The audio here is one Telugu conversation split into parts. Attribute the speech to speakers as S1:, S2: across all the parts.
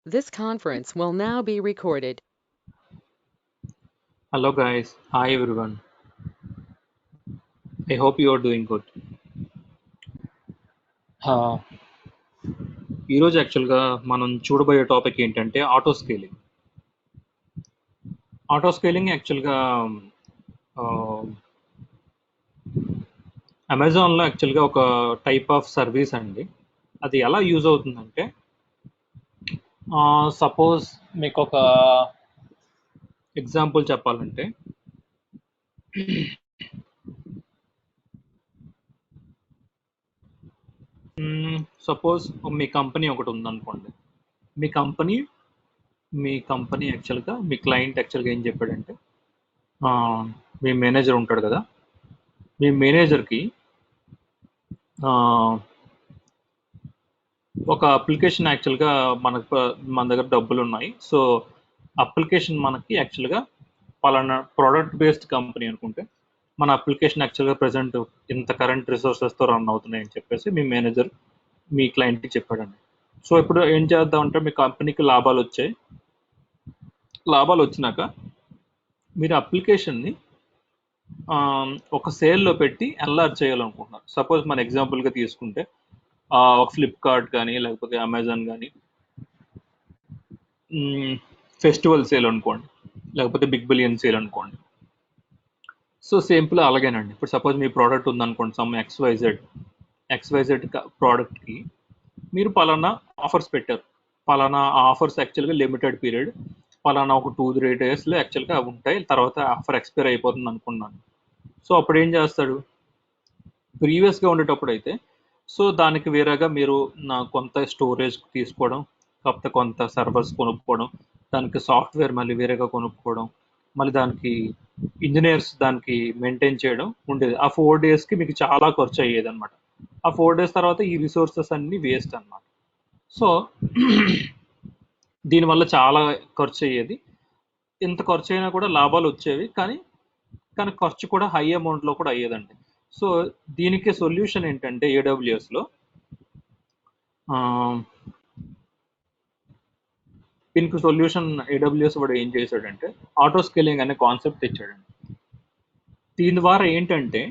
S1: This conference will now be recorded.
S2: Hello guys, hi everyone. I hope you are doing good. Uh, ఈరోజు యాక్చువల్గా మనం చూడబోయే టాపిక్ ఏంటంటే ఆటో స్కేలింగ్. ఆటో స్కేలింగ్ యాక్చువల్గా అమెజాన్లో యాక్చువల్గా ఒక టైప్ ఆఫ్ సర్వీస్ అండి. అది ఎలా యూజ్ అవుతుందంటే సపోజ్ మీకు ఒక ఎగ్జాంపుల్ చెప్పాలంటే సపోజ్ మీ కంపెనీ ఒకటి ఉందనుకోండి. మీ కంపెనీ యాక్చువల్గా మీ క్లయింట్ యాక్చువల్గా ఏం చెప్పాడంటే మీ మేనేజర్ ఉంటాడు కదా, మీ మేనేజర్కి ఒక అప్లికేషన్ యాక్చువల్గా మన దగ్గర డబ్బులు ఉన్నాయి. సో అప్లికేషన్ మనకి యాక్చువల్గా పలానా ప్రోడక్ట్ బేస్డ్ కంపెనీ అనుకుంటే మన అప్లికేషన్ యాక్చువల్గా ప్రజెంట్ ఇంత కరెంట్ రిసోర్సెస్తో రన్ అవుతున్నాయి అని చెప్పేసి మీ మేనేజర్ మీ క్లయింట్కి చెప్పాడండి. సో ఇప్పుడు ఏం చేద్దామంటే మీ కంపెనీకి లాభాలు వచ్చినాక మీరు అప్లికేషన్ని ఒక సేల్లో పెట్టి ఎన్లార్జ్ చేయాలనుకుంటున్నారు. సపోజ్ మన ఎగ్జాంపుల్గా తీసుకుంటే ఒక ఫ్లిప్కార్ట్ కానీ లేకపోతే అమెజాన్ కానీ ఫెస్టివల్ సేల్ అనుకోండి, లేకపోతే బిగ్ బిలియన్ సేల్ అనుకోండి. సో సింపుల్ అలాగేనండి. ఇప్పుడు సపోజ్ మీ ప్రోడక్ట్ ఉందనుకోండి, సమ్ ఎక్స్వైజెడ్ ప్రోడక్ట్కి మీరు పలానా ఆఫర్స్ పెట్టారు. పలానా ఆఫర్స్ యాక్చువల్గా లిమిటెడ్ పీరియడ్, పలానా ఒక 2-3 డేస్లో యాక్చువల్గా ఉంటాయి, తర్వాత ఆఫర్ ఎక్స్పైర్ అయిపోతుంది అనుకున్నాను. సో అప్పుడు ఏం చేస్తాడు, ప్రీవియస్గా ఉండేటప్పుడు అయితే సో దానికి వేరేగా మీరు కొంత స్టోరేజ్ తీసుకోవడం, కాకపోతే కొంత సర్వర్స్ కొనుక్కోవడం, దానికి సాఫ్ట్వేర్ మళ్ళీ వేరేగా కొనుక్కోవడం, మళ్ళీ దానికి ఇంజనీర్స్ దానికి మెయింటైన్ చేయడం ఉండేది. ఆ 4 డేస్కి మీకు చాలా ఖర్చు అయ్యేది అనమాట. ఆ 4 డేస్ తర్వాత ఈ రిసోర్సెస్ అన్ని వేస్ట్ అనమాట. సో దీనివల్ల చాలా ఖర్చు అయ్యేది. ఇంత ఖర్చు అయినా కూడా లాభాలు వచ్చేవి, కానీ ఖర్చు కూడా హై అమౌంట్లో కూడా అయ్యేదండి. సో దీనికి సొల్యూషన్ ఏంటంటే ఏడబ్ల్యూఎస్లో దీనికి సొల్యూషన్ ఏడబ్ల్యూఎస్ వాడు ఏం చేశాడంటే ఆటో స్కేలింగ్ అనే కాన్సెప్ట్ తెచ్చాడండి. దీని ద్వారా ఏంటంటే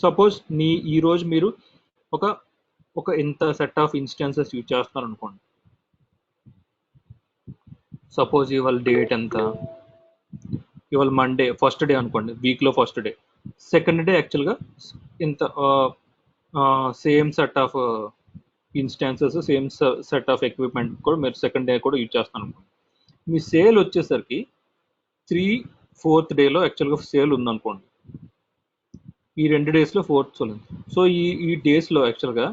S2: సపోజ్ ఈరోజు మీరు ఒక ఇంత సెట్ ఆఫ్ ఇన్స్టెన్సెస్ యూజ్ చేస్తున్నారు అనుకోండి. సపోజ్ ఇవాళ డేట్ ఎంత, ఇవాళ మండే ఫస్ట్ డే అనుకోండి, వీక్లో ఫస్ట్ డే. సెకండ్ డే యాక్చువల్గా ఇంత same set of instances, same set of equipment కూడా మీరు సెకండ్ డే కూడా యూజ్ చేస్తాను అనుకోండి. మీ సేల్ వచ్చేసరికి 3-4th డేలో యాక్చువల్గా సేల్ ఉందనుకోండి. ఈ 2 డేస్లో 4th ఉంది. సో ఈ డేస్లో యాక్చువల్గా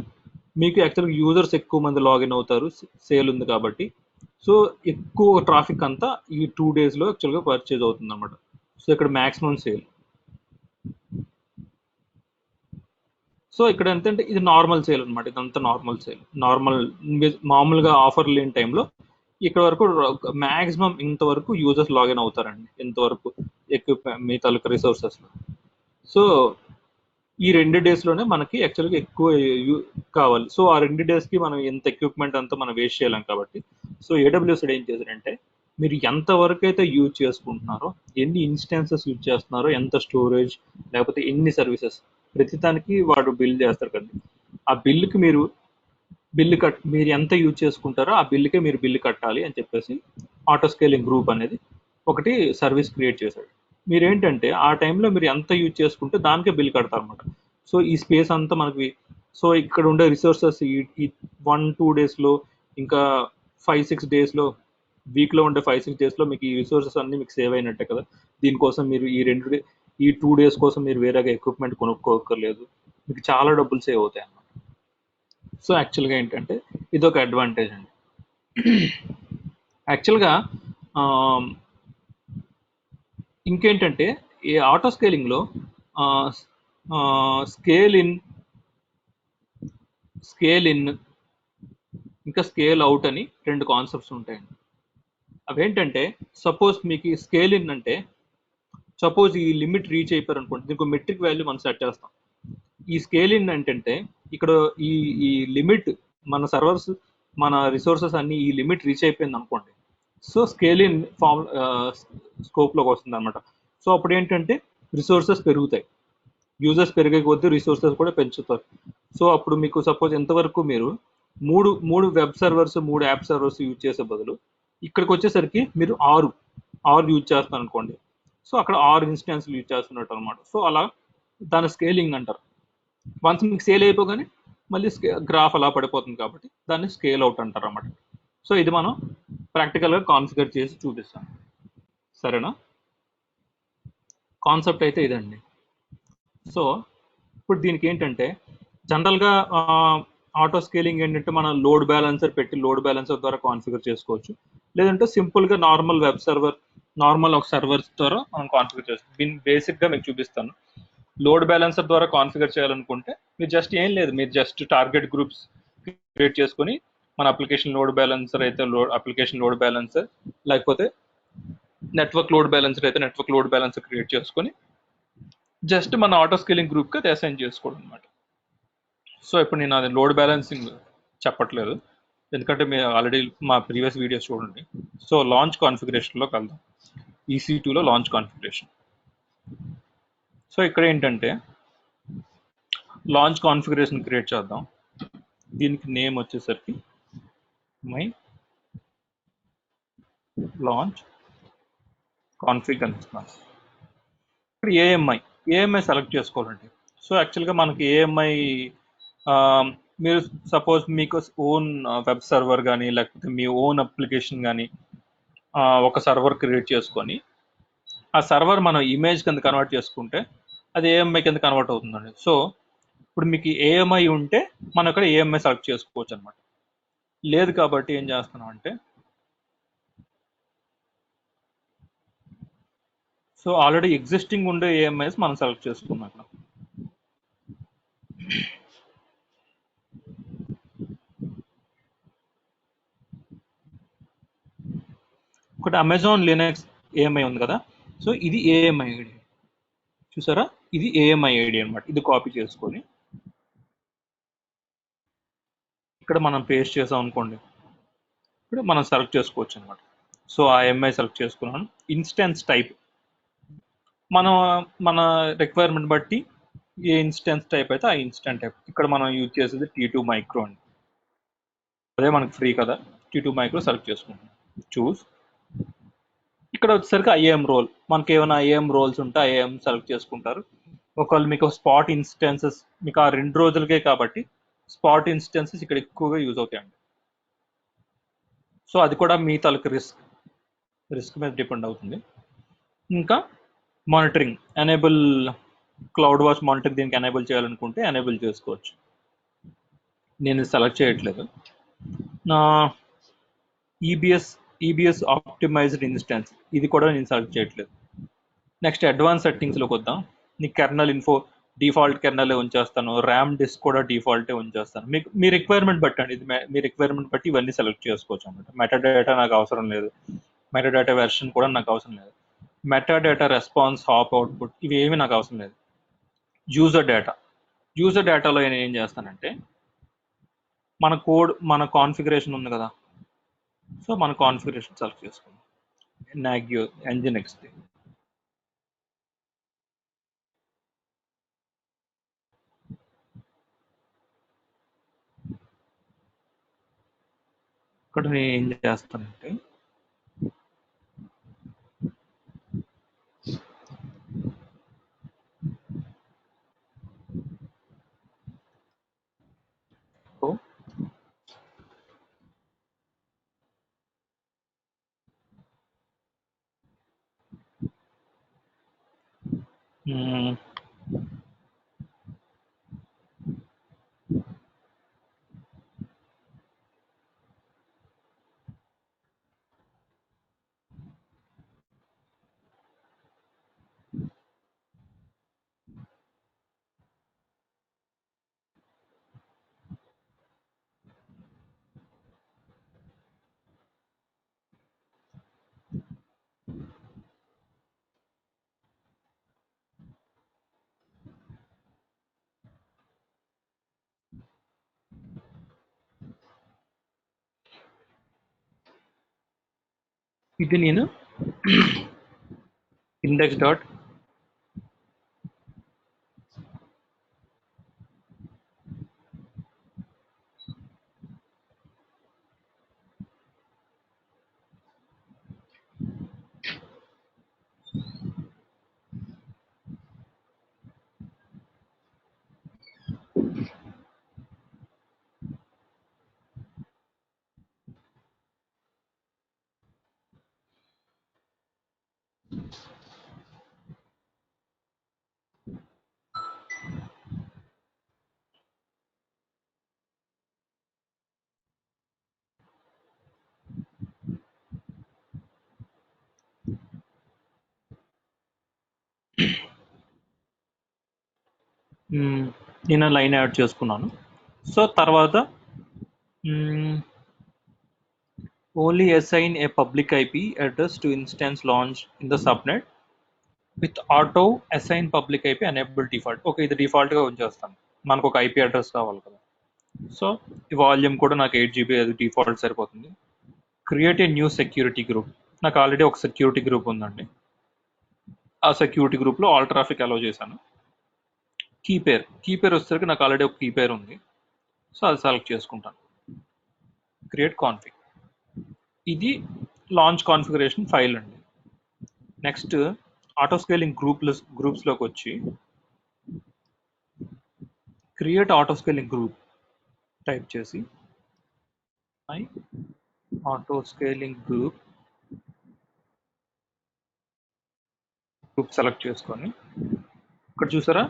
S2: మీకు యాక్చువల్గా యూజర్స్ ఎక్కువ మంది లాగిన్ అవుతారు, సేల్ ఉంది కాబట్టి. సో ఎక్కువ ట్రాఫిక్ అంతా ఈ 2 డేస్లో యాక్చువల్గా పర్చేజ్ అవుతుంది అనమాట. సో ఇక్కడ మ్యాక్సిమం సేల్. సో ఇక్కడ ఎంతంటే ఇది నార్మల్ సేల్ అనమాట. ఇదంతా నార్మల్ సేల్, మామూలుగా ఆఫర్ లేని టైంలో ఇక్కడ వరకు మ్యాక్సిమం ఇంతవరకు యూజర్స్ లాగిన్ అవుతారండి, ఇంతవరకు మీ తాలూకా రిసోర్సెస్లో. సో ఈ 2 డేస్లోనే మనకి యాక్చువల్గా ఎక్కువ కావాలి. సో ఆ 2 డేస్కి మనం ఎంత ఎక్విప్మెంట్ అంతా మనం వేస్ట్ చేయలేం కాబట్టి సో ఏడబ్ల్యూఎస్ ఏం చేశారంటే మీరు ఎంతవరకు అయితే యూజ్ చేసుకుంటున్నారో, ఎన్ని ఇన్స్టాన్సెస్ యూజ్ చేస్తున్నారో, ఎంత స్టోరేజ్ లేకపోతే ఎన్ని సర్వీసెస్, ప్రతిదానికి వాడు బిల్ చేస్తారు కదండి. ఆ బిల్లుకి మీరు ఎంత యూజ్ చేసుకుంటారో ఆ బిల్లుకే మీరు బిల్లు కట్టాలి అని చెప్పేసి ఆటో స్కేలింగ్ గ్రూప్ అనేది ఒకటి సర్వీస్ క్రియేట్ చేశాడు. మీరేంటంటే ఆ టైంలో మీరు ఎంత యూజ్ చేసుకుంటే దానికే బిల్ కడతారు అనమాట. సో ఈ స్పేస్ అంతా మనకి, సో ఇక్కడ ఉండే రిసోర్సెస్ ఈ 1-2 డేస్లో, ఇంకా 5-6 డేస్లో, వీక్లో ఉండే 5-6 డేస్లో మీకు ఈ రిసోర్సెస్ అన్నీ మీకు సేవ్ అయినట్టే కదా. దీనికోసం మీరు ఈ 2 డేస్ కోసం మీరు వేరేగా ఎక్విప్మెంట్ కొనుక్కోకర్లేదు, మీకు చాలా డబ్బులు సేవ్ అవుతాయి అన్నమాట. సో యాక్చువల్గా ఏంటంటే ఇది ఒక అడ్వాంటేజ్ అండి. యాక్చువల్గా ఇంకేంటంటే ఈ ఆటో స్కేలింగ్లో స్కేల్ ఇన్ ఇంకా స్కేల్ అవుట్ అని 2 కాన్సెప్ట్స్ ఉంటాయండి. అవేంటంటే సపోజ్ మీకు స్కేల్ ఇన్ అంటే సపోజ్ ఈ లిమిట్ రీచ్ అయిపోయారు అనుకోండి, దీనికి మెట్రిక్ వాల్యూ మనం సెట్ చేస్తాం. ఈ స్కేల్ ఇన్ ఏంటంటే ఇక్కడ ఈ లిమిట్ మన సర్వర్స్ మన రిసోర్సెస్ అన్ని ఈ లిమిట్ రీచ్ అయిపోయింది అనుకోండి, సో స్కేల్ ఇన్ ఫామ్ స్కోప్లోకి వస్తుంది అనమాట. సో అప్పుడు ఏంటంటే రిసోర్సెస్ పెరుగుతాయి, యూజర్స్ పెరిగే కొద్దీ రిసోర్సెస్ కూడా పెంచుతారు. సో అప్పుడు మీకు సపోజ్ ఎంతవరకు మీరు మూడు మూడు వెబ్ సర్వర్స్, మూడు యాప్ సర్వర్స్ యూజ్ చేసే బదులు ఇక్కడికి వచ్చేసరికి మీరు ఆరు యూజ్ చేస్తారు అనుకోండి, సో అక్కడ 6 ఇన్స్టాన్స్లు యూజ్ చేస్తున్నట్టు అనమాట. సో అలా దాని స్కేలింగ్ అంటారు. వన్స్ మీకు సేల్ అయిపోగానే మళ్ళీ గ్రాఫ్ అలా పడిపోతుంది కాబట్టి దాన్ని స్కేల్ అవుట్ అంటారు అన్నమాట. సో ఇది మనం ప్రాక్టికల్గా కాన్ఫిగర్ చేసి చూపిస్తాం, సరేనా? కాన్సెప్ట్ అయితే ఇదండి. సో ఇప్పుడు దీనికి ఏంటంటే జనరల్గా ఆటో స్కేలింగ్ ఏంటంటే మనం లోడ్ బ్యాలెన్సర్ పెట్టి లోడ్ బ్యాలెన్సర్ ద్వారా కాన్ఫిగర్ చేసుకోవచ్చు, లేదంటే సింపుల్గా నార్మల్ వెబ్ సర్వర్, నార్మల్ ఒక సర్వర్స్ ద్వారా మనం కాన్ఫిగర్ చేసుకోవచ్చు. దీన్ని బేసిక్గా మీకు చూపిస్తాను. లోడ్ బ్యాలెన్సర్ ద్వారా కాన్ఫిగర్ చేయాలనుకుంటే మీరు జస్ట్ ఏం లేదు, మీరు జస్ట్ టార్గెట్ గ్రూప్స్ క్రియేట్ చేసుకొని మన అప్లికేషన్ లోడ్ బ్యాలెన్సర్ అయితే అప్లికేషన్ లోడ్ బ్యాలెన్సర్, లేకపోతే నెట్వర్క్ లోడ్ బ్యాలెన్సర్ అయితే నెట్వర్క్ లోడ్ బ్యాలెన్సర్ క్రియేట్ చేసుకొని జస్ట్ మన ఆటో స్కేలింగ్ గ్రూప్కి అది అసైన్ చేసుకోవడం అనమాట. సో ఇప్పుడు నేను అది లోడ్ బ్యాలెన్సింగ్ చెప్పట్లేదు, ఎందుకంటే మీరు ఆల్రెడీ మా ప్రీవియస్ వీడియోస్ చూడండి. సో లాంచ్ కాన్ఫిగరేషన్లో కలుద్దాం, EC2లో లాంచ్ కాన్ఫిగరేషన్. సో ఇక్కడ ఏంటంటే లాంచ్ కాన్ఫిగరేషన్ క్రియేట్ చేద్దాం. దీనికి నేమ్ వచ్చేసరికి మై లాంచ్ కాన్ఫిగ్ అని ఇస్తున్నాను. ఇక్కడ ఏఎంఐ సెలెక్ట్ చేసుకోవాలండి. సో యాక్చువల్గా మనకి ఏఎంఐ మీరు సపోజ్ మీకు ఓన్ వెబ్ సర్వర్ కానీ లేకపోతే మీ ఓన్ అప్లికేషన్ కానీ ఒక సర్వర్ క్రియేట్ చేసుకొని ఆ సర్వర్ మనం ఇమేజ్ కింద కన్వర్ట్ చేసుకుంటే అది ఏఎంఐ కింద కన్వర్ట్ అవుతుందండి. సో ఇప్పుడు మీకు ఏఎంఐ ఉంటే మనం ఇక్కడ ఏఎంఐ సెలెక్ట్ చేసుకోవచ్చు అనమాట. లేదు కాబట్టి ఏం చేస్తున్నాం అంటే, సో ఆల్రెడీ ఎగ్జిస్టింగ్ ఉండే ఏఎంఐస్ మనం సెలెక్ట్ చేసుకున్నాం ఇక్కడ. ఒకటి అమెజాన్ లినక్స్ ఏఎంఐ ఉంది కదా, సో ఇది ఏఎంఐ ఐడి, చూసారా? ఇది ఏఎంఐ ఐడి అనమాట. ఇది కాపీ చేసుకొని ఇక్కడ మనం పేస్ట్ చేసాం అనుకోండి, ఇక్కడ మనం సెలెక్ట్ చేసుకోవచ్చు అనమాట. సో ఆ ఎంఐ సెలెక్ట్ చేసుకున్నాను. ఇన్స్టెన్స్ టైప్ మనం మన రిక్వైర్మెంట్ బట్టి ఏ ఇన్స్టెన్స్ టైప్ అయితే ఆ ఇన్స్టెన్స్ టైప్. ఇక్కడ మనం యూజ్ చేసేది T2 మైక్రో అండి, అదే మనకి ఫ్రీ కదా. T2 మైక్రో సెలెక్ట్ చేసుకుంటాం, చూస్. ఇక్కడ వచ్చేసరికి ఐఏఎం రోల్, మనకి ఏమైనా ఐఏఎం రోల్స్ ఉంటే ఐఏఎం సెలెక్ట్ చేసుకుంటారు. ఒకవేళ మీకు స్పాట్ ఇన్స్టెన్సెస్, మీకు ఆ 2 రోజులకే కాబట్టి స్పాట్ ఇన్స్టెన్సెస్ ఇక్కడ ఎక్కువగా యూజ్ అవుతాయండి. సో అది కూడా మీ తాలూకు రిస్క్ మీద డిపెండ్ అవుతుంది. ఇంకా monitoring enable, cloud watch monitoring దీనికి ఎనేబుల్ చేయాలనుకుంటే ఎనేబుల్ చేసుకోవచ్చు. నేను సెలెక్ట్ చేయట్లేదు. ఈబిఎస్ ఆప్టిమైజ్డ్ ఇన్స్టెన్స్, ఇది కూడా నేను సెలెక్ట్ చేయట్లేదు. నెక్స్ట్ అడ్వాన్స్ సెట్టింగ్స్లోకి వద్దాం. నీకు కెర్నల్ ఇన్ఫో డిఫాల్ట్ కెర్నలే ఉంచేస్తాను, ర్యామ్ డిస్క్ కూడా డిఫాల్టే ఉంచేస్తాను. మీకు మీ రిక్వైర్మెంట్ బట్టి అండి, ఇది మీ రిక్వైర్మెంట్ బట్టి ఇవన్నీ సెలెక్ట్ చేసుకోవచ్చు అనమాట. మెటాడేటా నాకు అవసరం లేదు, మెటాడేటా వెర్షన్ కూడా నాకు అవసరం లేదు, మెటాడేటా రెస్పాన్స్, హాప్ అవుట్పుట్ ఇవి ఏమీ నాకు అవసరం లేదు. యూజర్ డేటాలో నేను ఏం చేస్తానంటే, మన కోడ్, మన కాన్ఫిగరేషన్ ఉంది కదా, సో మన కాన్ఫిగరేషన్ సెలెక్ట్ చేసుకుందాం. నాగ్యో Nginx, ఇక్కడ నేను ఏం చేస్తానంటే ఇది నేను ఇండెక్స్ డాట్ నేను లైన్ యాడ్ చేసుకున్నాను. సో తర్వాత only assign A public IP address to instance launch in the subnet with auto assign public IP enable default. Okay, ఇది డిఫాల్ట్గా ఉంచేస్తాను, మనకు ఒక ఐపీ అడ్రస్ కావాలి కదా. సో ఈ వాల్యూమ్ కూడా నాకు 8 GB, అది డిఫాల్ట్ సరిపోతుంది. Create a new security group. నాకు ఆల్రెడీ ఒక సెక్యూరిటీ గ్రూప్ ఉందండి. ఆ సెక్యూరిటీ గ్రూప్లో ఆల్ ట్రాఫిక్ అలౌ చేశాను. కీ పేర్ వచ్చేసరికి నాకు ఆల్రెడీ ఒక కీ పేర్ ఉంది, సో అది సెలెక్ట్ చేసుకుంటాను. Create config. ఇది లాంచ్ కాన్ఫిగరేషన్ ఫైల్ అండి. నెక్స్ట్ ఆటో స్కేలింగ్ గ్రూప్స్లోకి వచ్చి create auto scaling group type చేసి my auto scaling group select చేసుకొని ఇక్కడ చూసారా,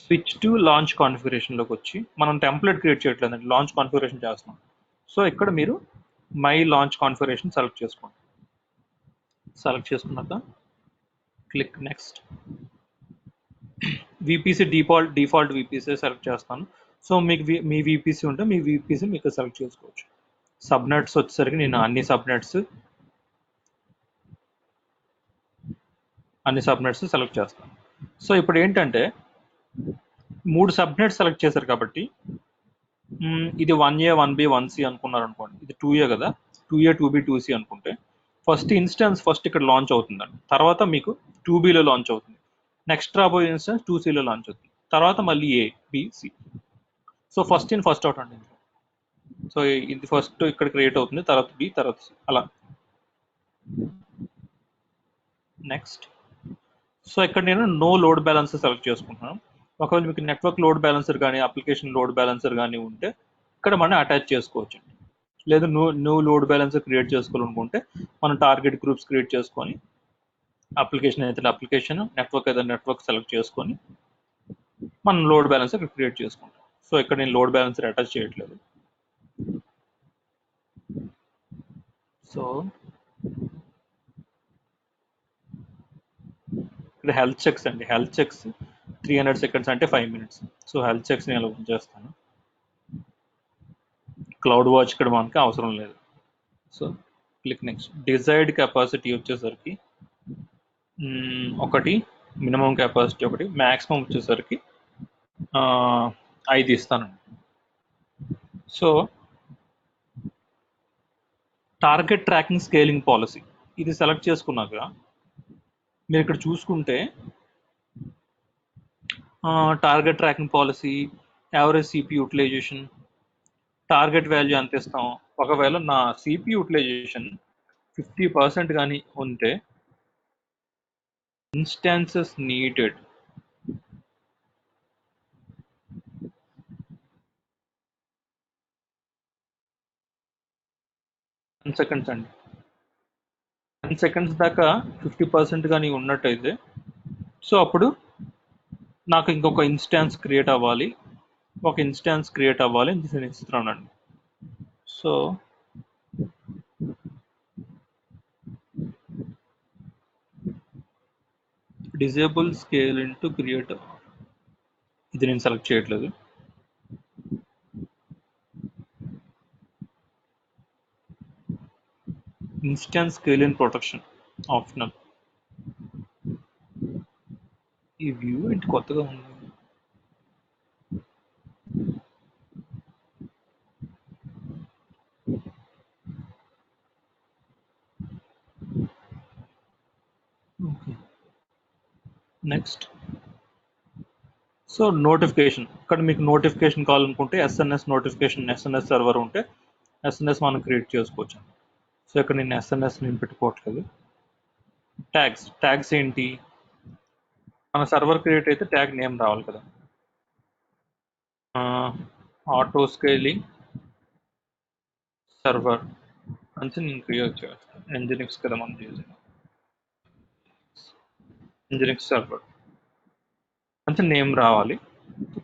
S2: స్విచ్ టు లాంచ్ కాన్ఫిగరేషన్లోకి వచ్చి మనం టెంప్లెట్ క్రియేట్ చేయట్లేదండి, లాంచ్ కాన్ఫిగరేషన్ చేస్తున్నాం. సో ఇక్కడ మీరు మై లాంచ్ కాన్ఫిగరేషన్ సెలెక్ట్ చేసుకోండి. సెలెక్ట్ చేసుకున్నాక click next. VPC default VPC select చేస్తాను. సో మీకు మీ విపిసి ఉంటే మీ విపిసి మీకు సెలెక్ట్ చేసుకోవచ్చు. సబ్నెట్స్ వచ్చేసరికి నేను అన్ని సబ్నెట్స్ సెలెక్ట్ చేస్తాను. సో ఇప్పుడు ఏంటంటే 3 సబ్నెట్స్ సెలెక్ట్ చేశారు కాబట్టి ఇది 1A 1B 1C అనుకున్నారు అనుకోండి, ఇది 2A కదా, 2A 2B 2C అనుకుంటే ఫస్ట్ ఇన్స్టెన్స్ ఇక్కడ లాంచ్ అవుతుందండి. తర్వాత మీకు 2Bలో లాంచ్ అవుతుంది. నెక్స్ట్ రాబోయే ఇన్స్టెన్స్ 2Cలో లాంచ్ అవుతుంది. తర్వాత మళ్ళీ A B C. So first in first out అండి. సో ఇది ఫస్ట్ ఇక్కడ క్రియేట్ అవుతుంది, తర్వాత B, తర్వాత C, అలా. నెక్స్ట్. సో ఇక్కడ నేను నో లోడ్ బ్యాలెన్సర్ సెలెక్ట్ చేసుకుంటున్నాను. ఒకవేళ మీకు నెట్వర్క్ లోడ్ బ్యాలెన్సర్ కానీ అప్లికేషన్ లోడ్ బ్యాలెన్సర్ కానీ ఉంటే ఇక్కడ మనం అటాచ్ చేసుకోవచ్చు. లేదు నువ్వు లోడ్ బ్యాలెన్సర్ క్రియేట్ చేసుకోవాలనుకుంటే మనం టార్గెట్ గ్రూప్స్ క్రియేట్ చేసుకొని అప్లికేషన్ అయితే అప్లికేషన్, నెట్వర్క్ అయితే నెట్వర్క్ సెలెక్ట్ చేసుకొని మనం లోడ్ బ్యాలెన్సర్ ఇక్కడ క్రియేట్ చేసుకుంటాం. సో ఇక్కడ నేను లోడ్ బ్యాలెన్సర్ అటాచ్ చేయట్లేదు. సో ఇక్కడ హెల్త్ చెక్స్ అండి, హెల్త్ చెక్స్ 300 seconds అంటే 5 minutes. సో హెల్త్ చెక్స్ నేను ఉంచేస్తాను. క్లౌడ్ వాచ్ ఇక్కడ మనకి అవసరం లేదు. So click next. Desired capacity వచ్చేసరికి 1, మినిమం కెపాసిటీ 1, మ్యాక్సిమం వచ్చేసరికి 5 ఇస్తానండి. So target tracking scaling policy ఇది సెలెక్ట్ చేసుకున్నాక మీరు ఇక్కడ చూసుకుంటే target tracking policy, average CP utilisation, target value ఎంత ఇస్తాం. ఒకవేళ నా సిపి యూటిలైజేషన్ 50% కానీ ఉంటే ఇన్స్టాన్సెస్ నీడెడ్ సెకండ్స్ అండి. 10 seconds దాకా 50% కానీ ఉన్నట్టయితే సో అప్పుడు నాకు ఇంకొక ఇన్స్టాన్స్ క్రియేట్ అవ్వాలి అని నేను ఇస్తున్నానండి. So disable scale into create, ఇది నేను సెలెక్ట్ చేయట్లేదు. Instance scale in protection optional. ఈ వ్యూ ఏంటి కొత్తగా ఉంది. నెక్స్ట్ సో నోటిఫికేషన్, ఇక్కడ మీకు నోటిఫికేషన్ కావాలనుకుంటే ఎస్ఎన్ఎస్ సర్వర్ ఉంటే ఎస్ఎన్ఎస్ మనం క్రియేట్ చేసుకోవచ్చు. సో ఇక్కడ నేను ఎస్ఎన్ఎస్ నేను పెట్టుకోవట్లేదు. ట్యాగ్స్ ఏంటి, మన సర్వర్ క్రియేట్ అయితే ట్యాగ్ నేమ్ రావాలి కదా. ఆటో స్కేలింగ్ సర్వర్ అంటే నేను క్రియేట్ చేస్తాను. ఎంజినిక్స్ కదా మనం చేసేది, ఎంజినిక్స్ సర్వర్ అంటే నేమ్ రావాలి.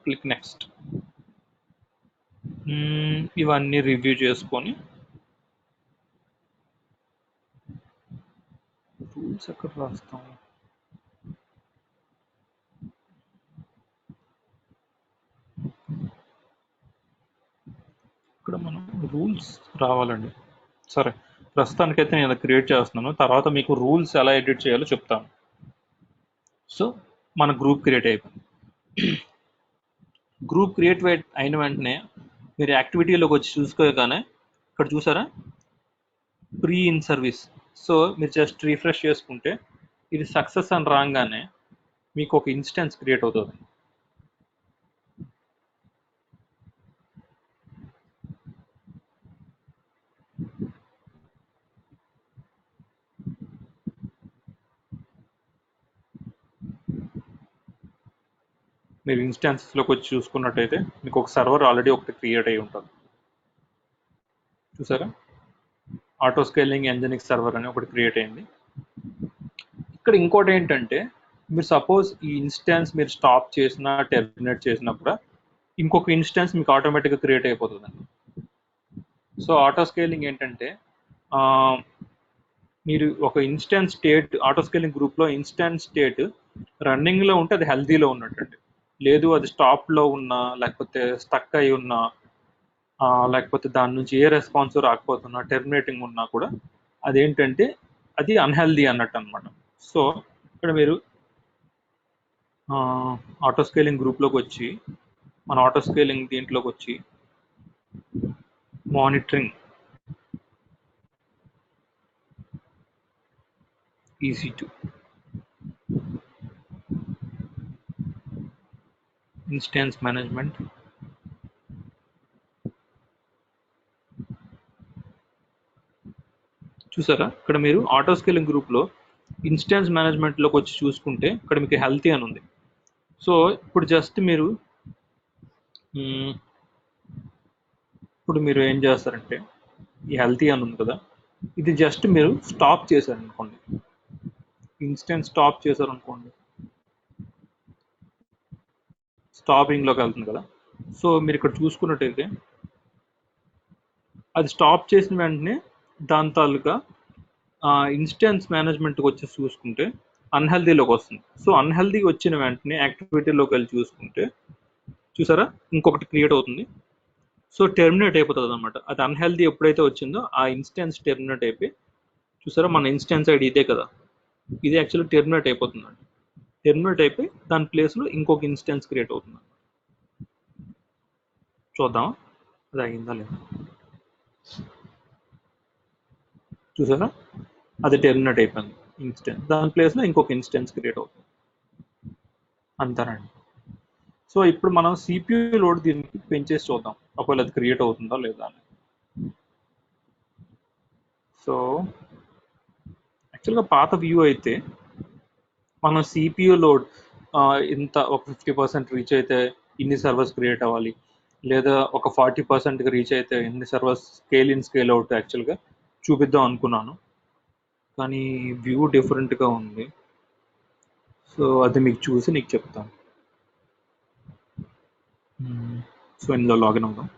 S2: Click next. ఇవన్నీ రివ్యూ చేసుకొని రూల్స్ ఎక్కడ రాస్తాం, ఇక్కడ మనం రూల్స్ రావాలండి. సరే, ప్రస్తుతానికైతే నేను క్రియేట్ చేస్తున్నాను, తర్వాత మీకు రూల్స్ ఎలా ఎడిట్ చేయాలో చెప్తాను. సో మన గ్రూప్ క్రియేట్ అయిపోయింది. గ్రూప్ క్రియేట్ అయిన వెంటనే మీరు యాక్టివిటీలోకి వచ్చి చూసుకోగానే ఇక్కడ చూసారా ప్రీ ఇన్ సర్వీస్. సో మీరు జస్ట్ రిఫ్రెష్ చేసుకుంటే ఇది సక్సెస్ అని రాగానే మీకు ఒక ఇన్స్టెన్స్ క్రియేట్ అవుతుంది. మీరు ఇన్స్టాన్సెస్లోకి వచ్చి చూసుకున్నట్టయితే మీకు ఒక సర్వర్ ఆల్రెడీ ఒకటి క్రియేట్ అయి ఉంటుంది. చూసారా, ఆటో స్కేలింగ్ ఎంజినిక్స్ సర్వర్ అని ఒకటి క్రియేట్ అయింది. ఇక్కడ ఇంకోటి ఏంటంటే మీరు సపోజ్ ఈ ఇన్స్టాన్స్ మీరు స్టాప్ చేసినా టెర్మినేట్ చేసినా కూడా ఇంకొక ఇన్స్టాన్స్ మీకు ఆటోమేటిక్గా క్రియేట్ అయిపోతుందండి. సో ఆటో స్కేలింగ్ ఏంటంటే మీరు ఒక ఇన్స్టాన్స్ స్టేట్ ఆటో స్కేలింగ్ గ్రూప్లో ఇన్స్టాన్స్ స్టేట్ రన్నింగ్లో ఉంటే అది హెల్తీలో ఉన్నట్టండి. లేదు అది స్టాప్లో ఉన్నా, లేకపోతే స్టక్ అయి ఉన్నా, లేకపోతే దాని నుంచి ఏ రెస్పాన్స్ రాకపోతున్నా, టెర్మినేటింగ్ ఉన్నా కూడా అదేంటంటే అది అన్హెల్దీ అన్నట్టు అనమాట. సో ఇక్కడ మీరు ఆటో స్కేలింగ్ గ్రూప్లోకి వచ్చి మన ఆటో స్కేలింగ్ దీంట్లోకి వచ్చి మానిటరింగ్ EC2 ఇన్స్టాన్స్ మేనేజ్మెంట్, చూసారా ఇక్కడ మీరు ఆటో స్కేలింగ్ గ్రూప్లో ఇన్స్టాన్స్ మేనేజ్మెంట్లోకి వచ్చి చూసుకుంటే ఇక్కడ మీకు హెల్తీ అని ఉంది. సో ఇప్పుడు జస్ట్ మీరు ఇప్పుడు మీరు ఏం చేస్తారంటే ఈ హెల్తీ అని ఉంది కదా, ఇది జస్ట్ మీరు స్టాప్ చేశారు అనుకోండి, ఇన్స్టెన్స్ స్టాప్ చేశారు అనుకోండి, స్టాపింగ్లోకి వెళ్తుంది కదా. సో మీరు ఇక్కడ చూసుకున్నట్టయితే అది స్టాప్ చేసిన వెంటనే దాని తాలూకా ఇన్స్టెన్స్ మేనేజ్మెంట్కి వచ్చి చూసుకుంటే అన్హెల్దీలోకి వస్తుంది. సో అన్హెల్దీ వచ్చిన వెంటనే యాక్టివిటీలోకి వెళ్ళి చూసుకుంటే చూసారా ఇంకొకటి క్రియేట్ అవుతుంది. సో టెర్మినేట్ అయిపోతుంది అనమాట. అది అన్హెల్దీ ఎప్పుడైతే వచ్చిందో ఆ ఇన్స్టెన్స్ టెర్మినేట్ అయిపోయి, చూసారా మన ఇన్స్టెన్స్ ఐడి ఇదే కదా, ఇది యాక్చువల్లీ టెర్మినేట్ అయిపోతుందండి. టెర్మినేట్ అయిపోయి దాని ప్లేస్లో ఇంకొక ఇన్స్టెన్స్ క్రియేట్ అవుతుంది. చూద్దాం అది అయిందా లేదా. చూసారా అది టెర్మినేట్ అయిపోయింది ఇన్స్టెన్స్, దాని ప్లేస్లో ఇంకొక ఇన్స్టెన్స్ క్రియేట్ అవుతుంది. అంతేనండి. సో ఇప్పుడు మనం CPU లోడ్ దీనికి పెంచేసి చూద్దాం ఒకవేళ అది క్రియేట్ అవుతుందా లేదా అని. సో యాక్చువల్గా పాత వ్యూ అయితే మనం CPU లోడ్ ఇంత ఒక 50% రీచ్ అయితే ఇన్ని సర్వర్స్ క్రియేట్ అవ్వాలి, లేదా ఒక 40%కి రీచ్ అయితే ఇన్ని servers scale in scale out యాక్చువల్గా చూపిద్దాం అనుకున్నాను, కానీ వ్యూ డిఫరెంట్గా ఉంది. సో అది మీకు చూసి నీకు చెప్తాను. సో ఇందులో లాగిన్ అవుదాం.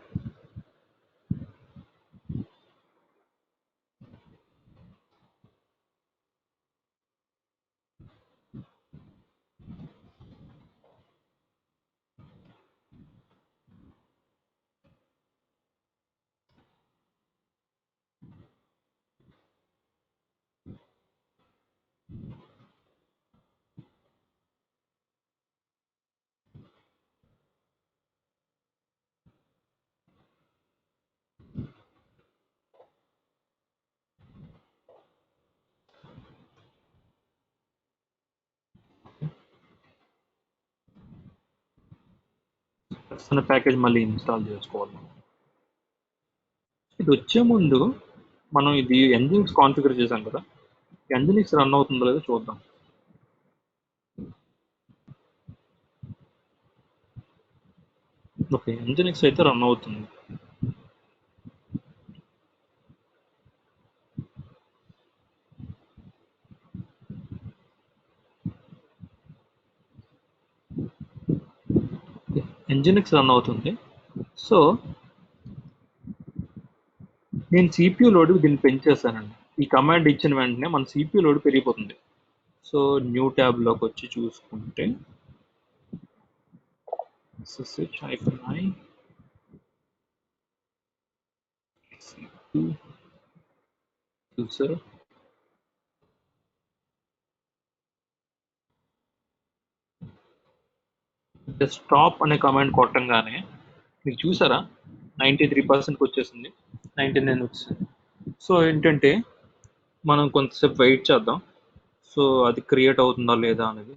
S2: అనే ప్యాకేజ్ మళ్ళీ ఇన్స్టాల్ చేసుకోవాలి. ఇది వచ్చే ముందు మనం ఇది Nginx కాన్ఫిగర్ చేసాం కదా, Nginx రన్ అవుతుందో లేదో చూద్దాం. ఓకే, Nginx అయితే రన్ అవుతుంది. Nginx రన్ అవుతుంది. సో నేను CPU లోడ్ దీన్ని పెంచేస్తానండి. ఈ కమాండ్ ఇచ్చిన వెంటనే మన CPU లోడ్ పెరిగిపోతుంది. సో న్యూ ట్యాబ్లోకి వచ్చి చూసుకుంటే ssh-i CPU user స్టాప్ అనే కమాండ్ కొట్టంగానే మీరు చూసారా 93% వచ్చేసింది, 99 వచ్చేసింది. సో ఏంటంటే మనం కొంతసేపు వెయిట్ చేద్దాం. సో అది క్రియేట్ అవుతుందా లేదా అనేది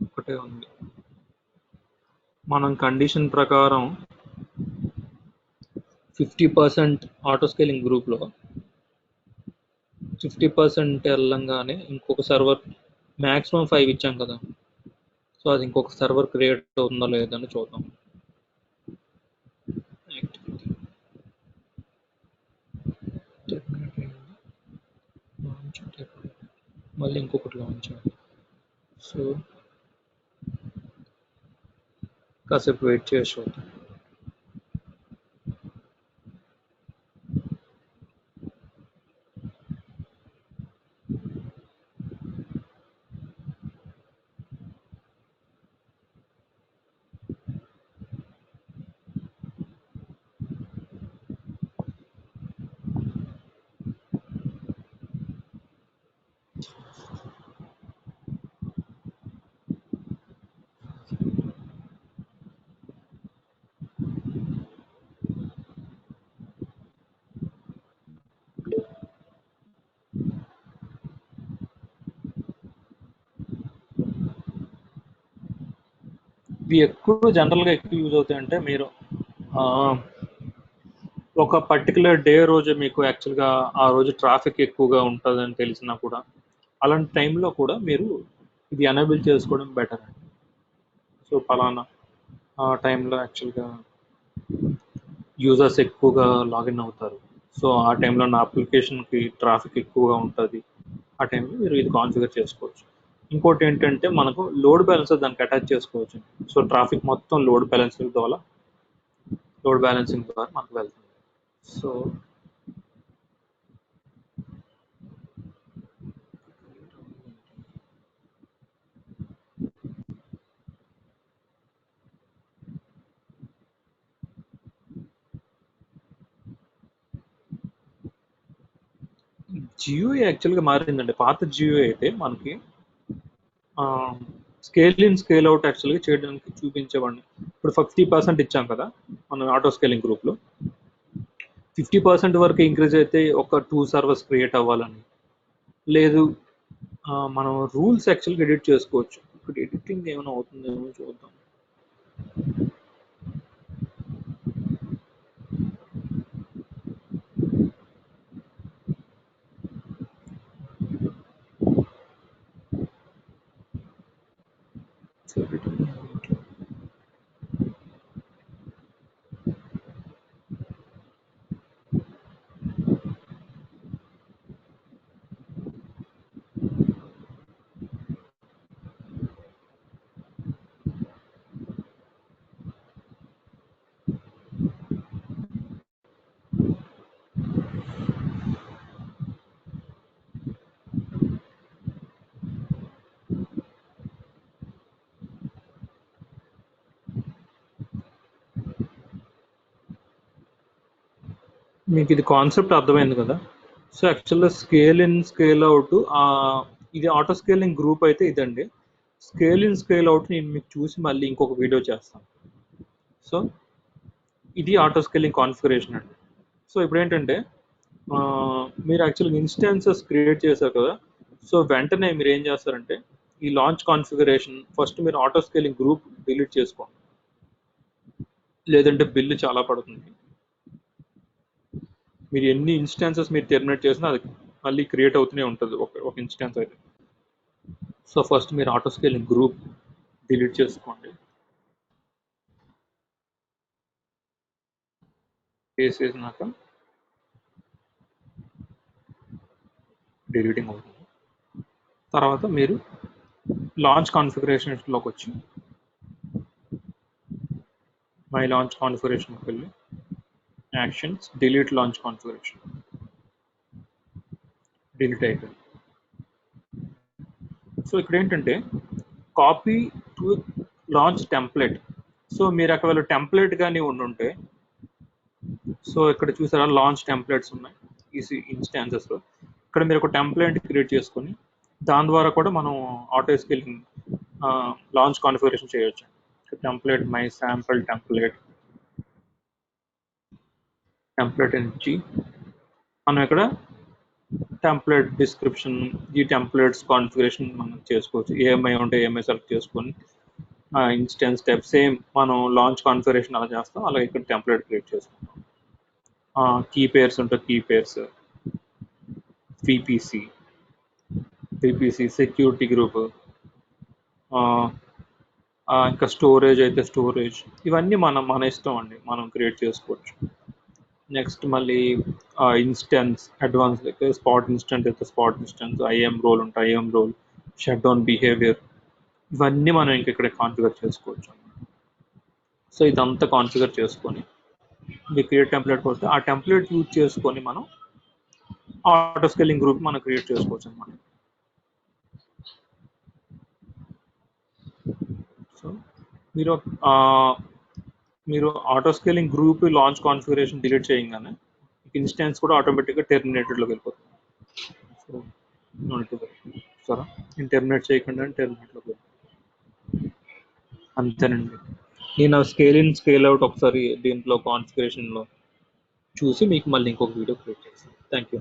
S2: ఒకటే ఉంది. మనం కండిషన్ ప్రకారం 50% ఆటో స్కేలింగ్ గ్రూప్లో 50% వెళ్ళంగానే ఇంకొక సర్వర్ మ్యాక్సిమం 5 ఇచ్చాం కదా, సో అది ఇంకొక సర్వర్ క్రియేట్ అవుతుందా లేదా అని చూద్దాం. మళ్ళీ ఇంకొకటి లాంచ్. సో కాసేపు వెయిట్ చేసి చూద్దాం. ఇవి జనరల్గా ఎక్కువ యూజ్ అవుతాయంటే మీరు ఒక పర్టికులర్ డే రోజు మీకు యాక్చువల్గా ఆ రోజు ట్రాఫిక్ ఎక్కువగా ఉంటుందని తెలిసినా కూడా అలాంటి టైంలో కూడా మీరు ఇది ఎనేబుల్ చేసుకోవడం బెటర్ అండి. సో పలానా ఆ టైంలో యాక్చువల్గా యూజర్స్ ఎక్కువగా లాగిన్ అవుతారు, సో ఆ టైంలో నా అప్లికేషన్కి ట్రాఫిక్ ఎక్కువగా ఉంటుంది, ఆ టైంలో మీరు ఇది కాన్ఫిగర్ చేసుకోవచ్చు. ఇంకోటి ఏంటంటే మనకు లోడ్ బ్యాలెన్సర్ దానికి అటాచ్ చేసుకోవచ్చు. సో ట్రాఫిక్ మొత్తం లోడ్ బ్యాలెన్సింగ్ ద్వారా మనకు వెళ్తుంది. సో జియో యాక్చువల్గా మారిందండి. పాత జియో అయితే మనకి స్కేల్ ఇన్ స్కేల్ అవుట్ యాక్చువల్గా చేయడానికి చూపించేవాడిని. ఇప్పుడు 50% ఇచ్చాం కదా మనం ఆటో స్కేలింగ్ గ్రూప్లో, 50% వరకు ఇంక్రీజ్ అయితే ఒక 2 సర్వర్స్ క్రియేట్ అవ్వాలని లేదు. మనం రూల్స్ యాక్చువల్గా ఎడిట్ చేసుకోవచ్చు. ఇప్పుడు ఎడిటింగ్ ఏమైనా అవుతుందేమో చూద్దాం. మీకు ఇది కాన్సెప్ట్ అర్థమైంది కదా. సో యాక్చువల్గా స్కేల్ ఇన్ స్కేల్ అవుట్ ఇది ఆటో స్కేలింగ్ గ్రూప్ అయితే ఇదండి. స్కేల్ ఇన్ స్కేల్ అవుట్ నేను మీకు చూసి మళ్ళీ ఇంకొక వీడియో చేస్తాను. సో ఇది ఆటో స్కేలింగ్ కాన్ఫిగరేషన్ అండి. సో ఇప్పుడు ఏంటంటే మీరు యాక్చువల్గా ఇన్స్టాన్సెస్ క్రియేట్ చేశారు కదా, సో వెంటనే మీరు ఏం చేస్తారంటే ఈ లాంచ్ కాన్ఫిగరేషన్ ఫస్ట్ మీరు ఆటో స్కేలింగ్ గ్రూప్ డిలీట్ చేసుకోండి, లేదంటే బిల్లు చాలా పడుతుంది. మీరు ఎన్ని ఇన్స్టాన్సెస్ మీరు టెర్మినేట్ చేసినా అది మళ్ళీ క్రియేట్ అవుతూనే ఉంటుంది ఒక ఇన్స్టాన్స్ అయితే. సో ఫస్ట్ మీరు ఆటో స్కేలింగ్ గ్రూప్ డిలీట్ చేసుకోండి. చేసేసినాక డిలీటింగ్ అవుతుంది. తర్వాత మీరు లాంచ్ కాన్ఫిగరేషన్లోకి వచ్చి మై లాంచ్ కాన్ఫిగరేషన్కి వెళ్ళి actions delete launch configuration delete అయిపోయింది. సో ఇక్కడ ఏంటంటే copy to launch template. So మీరు ఒకవేళ టెంప్లెట్ కానీ ఉండుంటే, సో ఇక్కడ చూసారా లాంచ్ టెంప్లెట్స్ ఉన్నాయి ఈ ఇన్స్టాన్సెస్లో. ఇక్కడ మీరు ఒక టెంప్లెట్ క్రియేట్ చేసుకొని దాని ద్వారా కూడా మనం ఆటో స్కేలింగ్ లాంచ్ కాన్ఫిగరేషన్ చేయొచ్చు. టెంప్లెట్ మై శాంపుల్ టెంప్లెట్ నుంచి మనం ఇక్కడ టెంప్లెట్ డిస్క్రిప్షన్, ఈ టెంప్లెట్స్ కాన్ఫిగరేషన్ మనం చేసుకోవచ్చు. ఏఎంఐ ఉంటే ఏఎంఐ సెలెక్ట్ చేసుకొని ఇన్స్టెన్స్ టైప్ సేమ్ మనం లాంచ్ కాన్ఫిగరేషన్ అలా చేస్తాం, అలాగే ఇక్కడ టెంప్లెట్ క్రియేట్ చేసుకుంటాం. కీ పేర్స్ ఉంటే key pairs, VPC security group, ఇంకా స్టోరేజ్ అయితే స్టోరేజ్, ఇవన్నీ మన ఇష్టం అండి, మనం క్రియేట్ చేసుకోవచ్చు. నెక్స్ట్ మళ్ళీ ఇన్స్టెన్స్ అడ్వాన్స్ అయితే స్పాట్ ఇన్స్టెన్స్ అయితే స్పాట్ ఇన్స్టెన్స్, ఐఎం రోల్ ఉంటే IAM role, shutdown behaviour, ఇవన్నీ మనం ఇంక ఇక్కడ కాన్ఫిగర్ చేసుకోవచ్చు. సో ఇదంతా కాన్ఫిగర్ చేసుకొని మీ క్రియేట్ టెంప్లెట్ పోతే ఆ టెంప్లెట్ యూజ్ చేసుకొని మనం ఆటో స్కేలింగ్ గ్రూప్ మనం క్రియేట్ చేసుకోవచ్చు అనమాట. సో మీరు auto scaling group launch configuration delete చేయగానే ఇన్స్టెన్స్ కూడా ఆటోమేటిక్గా టెర్మినేటెడ్లోకి వెళ్ళిపోతుంది. సో సరే, నేను టెర్మినేట్ చేయకుండా టెర్మినేట్లోకి వెళ్ళిపోతుంది. అంతేనండి. నేను స్కేల్ ఇన్ స్కేల్ అవుట్ ఒకసారి దీంట్లో కాన్ఫిగరేషన్లో చూసి మీకు మళ్ళీ ఇంకొక వీడియో క్రియేట్ చేస్తాను. Thank you.